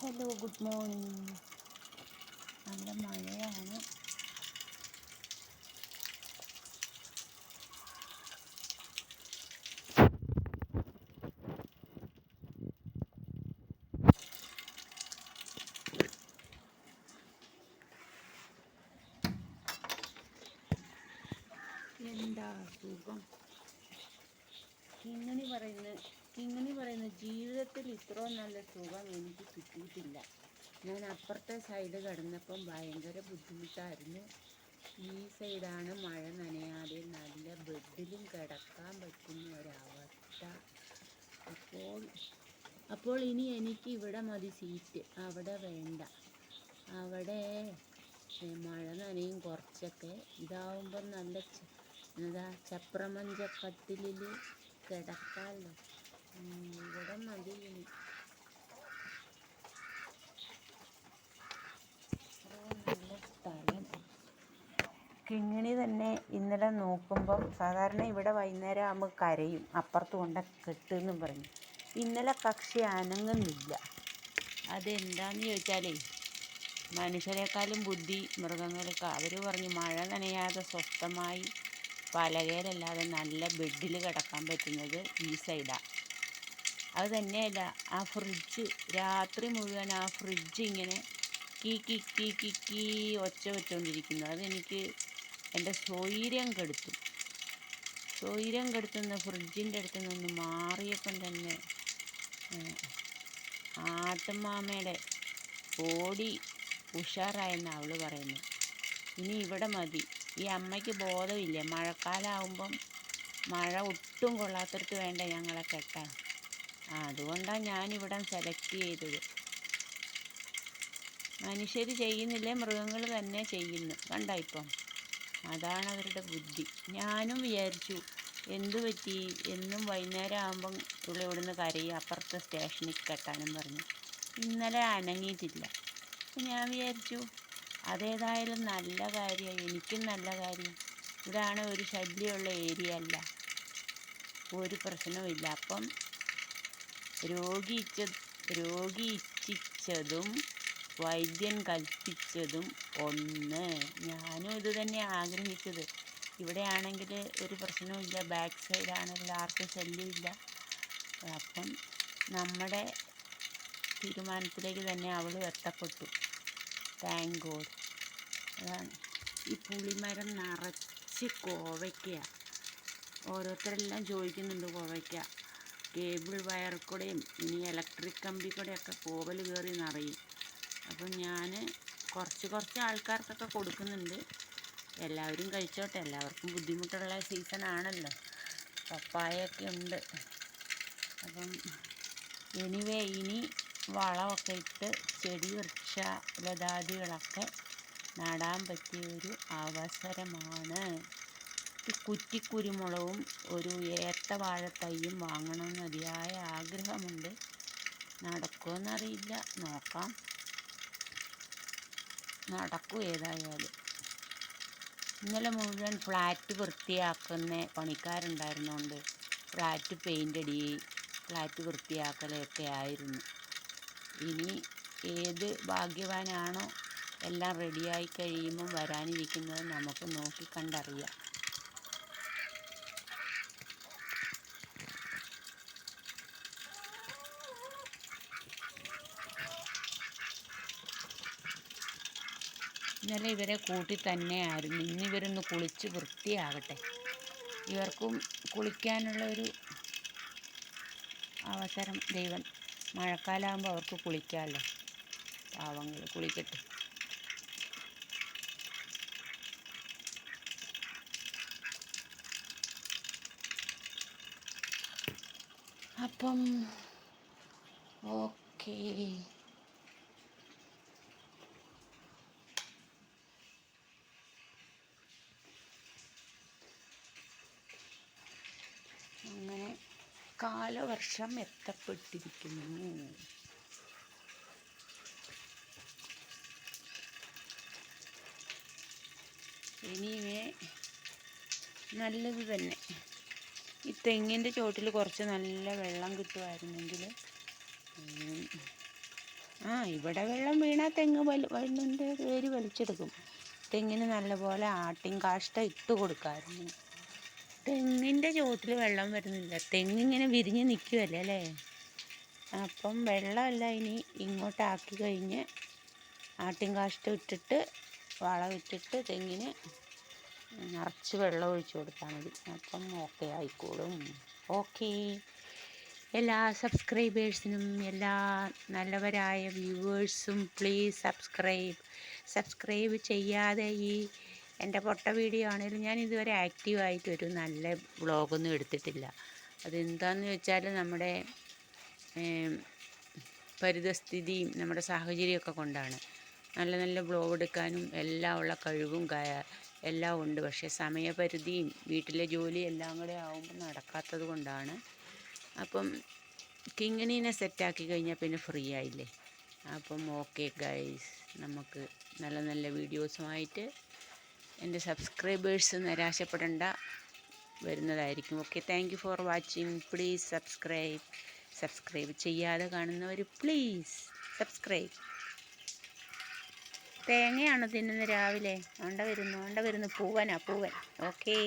Hello, good morning. നല്ല മഴയാണ്. എന്താ സുഖം. കിങ്ങിണി പറയുന്ന ജീവിതത്തിൽ ഇത്രയും നല്ല സുഖം എനിക്ക് കിട്ടിയിട്ടില്ല. ഞാൻ അപ്പുറത്തെ സൈഡ് കിടന്നപ്പം ഭയങ്കര ബുദ്ധിമുട്ടായിരുന്നു. ഈ സൈഡാണ് മഴ നനയാതെ നല്ല ബെഡിലും കിടക്കാൻ പറ്റുന്ന ഒരവസ്ഥ. അപ്പോൾ ഇനി എനിക്ക് ഇവിടെ മതി സീറ്റ്, അവിടെ വേണ്ട. അവിടെ മഴ നനയും കുറച്ചൊക്കെ. ഇതാവുമ്പം നല്ല ചപ്രമഞ്ചക്കട്ടിലിൽ കിടക്കാമല്ലോ. ഇവിടെ മതി ഇനി. നല്ല സ്ഥലം. കിങ്ങിണി തന്നെ ഇന്നലെ നോക്കുമ്പം സാധാരണ ഇവിടെ വൈകുന്നേരം ആകുമ്പോൾ കരയും, അപ്പുറത്ത് കൊണ്ട് കെട്ടുമെന്നും പറഞ്ഞു. ഇന്നലെ കക്ഷി അനങ്ങുന്നില്ല. അതെന്താണെന്ന് ചോദിച്ചാലേ, മനുഷ്യരെക്കാളും ബുദ്ധി മൃഗങ്ങൾക്ക്. അവർ പറഞ്ഞു മഴ നനയാതെ സ്വസ്ഥമായി പലകയിലല്ലാതെ നല്ല ബെഡിൽ കിടക്കാൻ പറ്റുന്നത് ഈ സൈഡാണ്. അത് തന്നെയല്ല, ആ ഫ്രിഡ്ജ് രാത്രി മുഴുവൻ ആ ഫ്രിഡ്ജ് ഇങ്ങനെ കീ കീ കീ കീ കീ ഒച്ച വെച്ചുകൊണ്ടിരിക്കുന്നു. അതെനിക്ക് എൻ്റെ സ്വൈര്യം കെടുത്തുന്ന ഫ്രിഡ്ജിൻ്റെ അടുത്ത് നിന്ന് മാറിയപ്പം തന്നെ ആട്ടുമാമയുടെ ഓടി ഉഷാറായെന്ന് അവൾ പറയുന്നു. ഇനി ഇവിടെ മതി. ഈ അമ്മയ്ക്ക് ബോധമില്ല, മഴക്കാലമാകുമ്പം മഴ ഒട്ടും കൊള്ളാത്തടത്ത് വേണ്ട ഞങ്ങളെ കെട്ടാൻ. അതുകൊണ്ടാണ് ഞാനിവിടെ സെലക്ട് ചെയ്തത്. മനുഷ്യർ ചെയ്യുന്നില്ലേ, മൃഗങ്ങൾ തന്നെ ചെയ്യുന്നു. കണ്ടോ ഇപ്പം? അതാണ് അവരുടെ ബുദ്ധി. ഞാനും വിചാരിച്ചു എന്തു പറ്റി, എന്നും വൈകുന്നേരം ആകുമ്പം ഇവിടുന്ന് കരയും, അപ്പുറത്തെ സ്റ്റേഷനിൽ കെട്ടാനും പറഞ്ഞു. ഇന്നലെ അനങ്ങിയിട്ടില്ല. ഞാൻ വിചാരിച്ചു അതേതായാലും നല്ല കാര്യമായി, എനിക്കും നല്ല കാര്യം. ഇവിടെയാണ് ഒരു ശല്യമുള്ള ഏരിയ അല്ല, ഒരു പ്രശ്നവുമില്ല. അപ്പം രോഗി ഇച്ഛിച്ചതും വൈദ്യൻ കൽപ്പിച്ചതും ഒന്ന്. ഞാനും ഇത് തന്നെ ആഗ്രഹിച്ചത്. ഇവിടെയാണെങ്കിൽ ഒരു പ്രശ്നവുമില്ല, ബാക്ക് സൈഡാണെങ്കിൽ ആർക്കും ശല്യമില്ല. അപ്പം നമ്മുടെ തീരുമാനത്തിലേക്ക് തന്നെ അവൾ എത്തപ്പെട്ടു. Thank God. അതാണ്. ഈ പുളിമരം നിറച്ച് കോവയ്ക്കയാണ്. ഓരോരുത്തരെല്ലാം ചോദിക്കുന്നുണ്ട് കോവയ്ക്ക. കേബിൾ വയറിൽ കൂടെയും ഇനി ഇലക്ട്രിക് കമ്പി കൂടെയൊക്കെ കോവൽ കയറി നിറയും. അപ്പം ഞാൻ കുറച്ച് ആൾക്കാർക്കൊക്കെ കൊടുക്കുന്നുണ്ട്. എല്ലാവരും കഴിച്ചോട്ടെ, എല്ലാവർക്കും ബുദ്ധിമുട്ടുള്ള സീസണാണല്ലോ. പപ്പായൊക്കെ ഉണ്ട്. അപ്പം എനിവേ, ഇനി വളമൊക്കെ ഇട്ട് ചെടി വൃക്ഷ ലതാദികളൊക്കെ നടാൻ പറ്റിയ ഒരു അവസരമാണ്. ഈ കുറ്റിക്കുരുമുളകും ഒരു ഏത്തവാഴത്തൈയും വാങ്ങണമെന്ന് അതിയായ ആഗ്രഹമുണ്ട്. നടക്കുമെന്നറിയില്ല, നോക്കാം. നടക്കും ഏതായാലും. ഇന്നലെ മുഴുവൻ ഫ്ലാറ്റ് വൃത്തിയാക്കുന്ന പണിക്കാരുണ്ടായിരുന്നുകൊണ്ട് ഫ്ലാറ്റ് പെയിൻ്റ് അടി, ഫ്ലാറ്റ് വൃത്തിയാക്കലൊക്കെ ആയിരുന്നു. ഇനി ഏത് ഭാഗ്യവാനാണോ എല്ലാം റെഡിയായി കഴിയുമ്പം വരാനിരിക്കുന്നത് നമുക്ക് നോക്കിക്കണ്ടറിയാം. ഇന്നലെ ഇവരെ കൂട്ടി തന്നെയായിരുന്നു. ഇന്നിവരൊന്ന് കുളിച്ച് വൃത്തിയാകട്ടെ. ഇവർക്കും കുളിക്കാനുള്ളൊരു അവസരം ദൈവം, മഴക്കാലമാകുമ്പോൾ അവർക്ക് കുളിക്കാമല്ലോ. പാവങ്ങൾ കുളിക്കട്ടെ. അപ്പം ഓക്കേ. അങ്ങനെ കാലവർഷം എത്തപ്പെട്ടിരിക്കുന്നു. ഇനിവേ നല്ലത് തന്നെ. ഈ തെങ്ങിൻ്റെ ചോട്ടിൽ കുറച്ച് നല്ല വെള്ളം കിട്ടുമായിരുന്നെങ്കിൽ. ഇവിടെ വെള്ളം വീണാൽ തെങ്ങ് വണ്ണിൻ്റെ വേര് വലിച്ചെടുക്കും. തെങ്ങിന് നല്ലപോലെ ആട്ടിൻ കാഷ്ടം ഇട്ട് കൊടുക്കാമായിരുന്നു. തെങ്ങിൻ്റെ ചുവട്ടിൽ വെള്ളം വരുന്നില്ല, തെങ്ങിങ്ങനെ വിരിഞ്ഞ് നിൽക്കുമല്ലേ അല്ലേ. അപ്പം വെള്ളമല്ല, ഇനി ഇങ്ങോട്ടാക്കി കഴിഞ്ഞ് ആട്ടിൻ കാഷ്ടം ഇട്ടിട്ട് വളമിട്ടിട്ട് തെങ്ങിന് നിറച്ച് വെള്ളം ഒഴിച്ചു കൊടുത്താൽ മതി. അപ്പം ഓക്കെ ആയിക്കോളും. ഓക്കേ, എല്ലാ സബ്സ്ക്രൈബേഴ്സിനും എല്ലാ നല്ലവരായ വ്യൂവേഴ്സും പ്ലീസ് സബ്സ്ക്രൈബ് ചെയ്യാതെ ഈ എൻ്റെ പൊട്ട വീഡിയോ ആണെങ്കിലും ഞാൻ ഇതുവരെ ആക്റ്റീവായിട്ടൊരു നല്ല വ്ളോഗൊന്നും എടുത്തിട്ടില്ല. അതെന്താണെന്ന് വെച്ചാൽ നമ്മുടെ പരിതസ്ഥിതിയും നമ്മുടെ സാഹചര്യമൊക്കെ കൊണ്ടാണ്. നല്ല നല്ല വ്ളോഗ് എടുക്കാനും എല്ലാം ഉള്ള കഴിവും എല്ലാം ഉണ്ട്. പക്ഷേ സമയപരിധിയും വീട്ടിലെ ജോലി എല്ലാം കൂടെ ആകുമ്പോൾ നടക്കാത്തത് കൊണ്ടാണ്. അപ്പം കിങ്ങിണീനെ സെറ്റാക്കി കഴിഞ്ഞാൽ പിന്നെ ഫ്രീ ആയില്ലേ. അപ്പം ഓക്കെ ഗൈസ്, നമുക്ക് നല്ല നല്ല വീഡിയോസുമായിട്ട് എൻ്റെ സബ്സ്ക്രൈബേഴ്സ് നിരാശപ്പെടേണ്ട, വരുന്നതായിരിക്കും. Okay, thank you for watching. Please subscribe ചെയ്യാതെ കാണുന്നവർ പ്ലീസ് സബ്സ്ക്രൈബ്. തേങ്ങയാണ് തിന്നുന്നത് രാവിലെ. വേണ്ട വരുന്നു പൂവൻ. ഓക്കേ.